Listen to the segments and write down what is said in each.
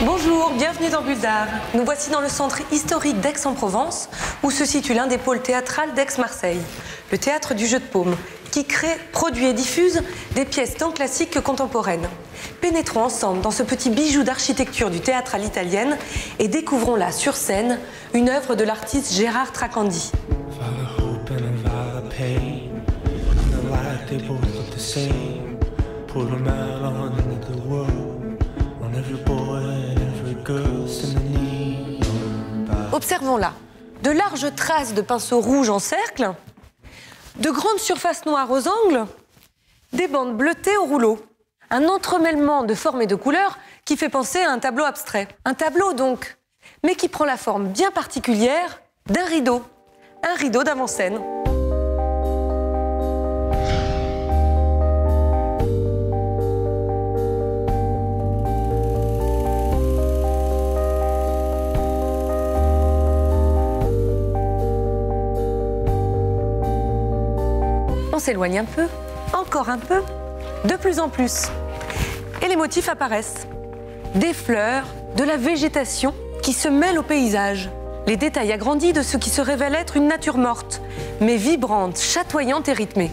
Bonjour, bienvenue dans Bulle d'Art. Nous voici dans le centre historique d'Aix-en-Provence, où se situe l'un des pôles théâtrales d'Aix-Marseille, le théâtre du Jeu de Paume, qui crée, produit et diffuse des pièces tant classiques que contemporaines. Pénétrons ensemble dans ce petit bijou d'architecture du théâtre à l'italienne et découvrons là, sur scène, une œuvre de l'artiste Gérard Tracandi. Observons là de larges traces de pinceaux rouges en cercle, de grandes surfaces noires aux angles, des bandes bleutées au rouleau. Un entremêlement de formes et de couleurs qui fait penser à un tableau abstrait. Un tableau donc, mais qui prend la forme bien particulière d'un rideau. Un rideau d'avant-scène. On s'éloigne un peu, encore un peu, de plus en plus. Et les motifs apparaissent. Des fleurs, de la végétation qui se mêlent au paysage. Les détails agrandis de ce qui se révèle être une nature morte, mais vibrante, chatoyante et rythmée.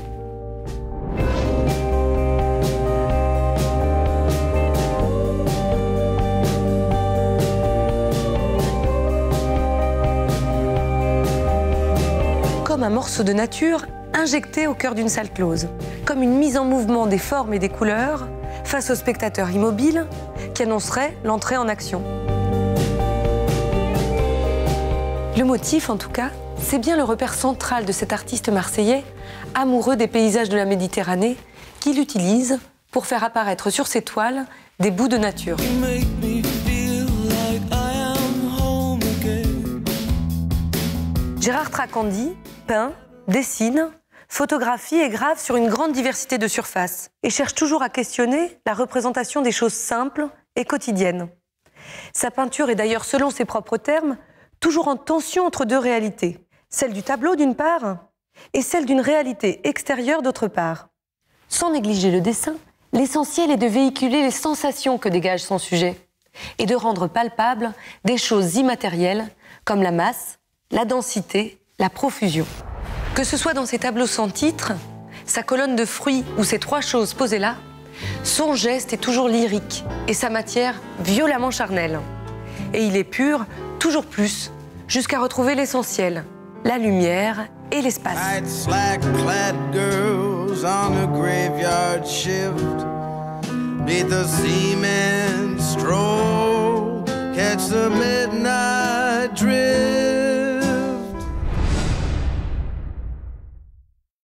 Comme un morceau de nature injecté au cœur d'une salle close, comme une mise en mouvement des formes et des couleurs face au spectateur immobile qui annoncerait l'entrée en action. Le motif, en tout cas, c'est bien le repère central de cet artiste marseillais, amoureux des paysages de la Méditerranée, qui l'utilise pour faire apparaître sur ses toiles des bouts de nature. Gérard Tracandi peint, dessine, photographie et grave sur une grande diversité de surfaces et cherche toujours à questionner la représentation des choses simples et quotidiennes. Sa peinture est d'ailleurs, selon ses propres termes, toujours en tension entre deux réalités, celle du tableau d'une part et celle d'une réalité extérieure d'autre part. Sans négliger le dessin, l'essentiel est de véhiculer les sensations que dégage son sujet et de rendre palpables des choses immatérielles comme la masse, la densité, la profusion. Que ce soit dans ses tableaux sans titre, sa colonne de fruits ou ses trois choses posées là, son geste est toujours lyrique et sa matière violemment charnelle. Et il est pur, toujours plus, jusqu'à retrouver l'essentiel, la lumière et l'espace. Catch the midnight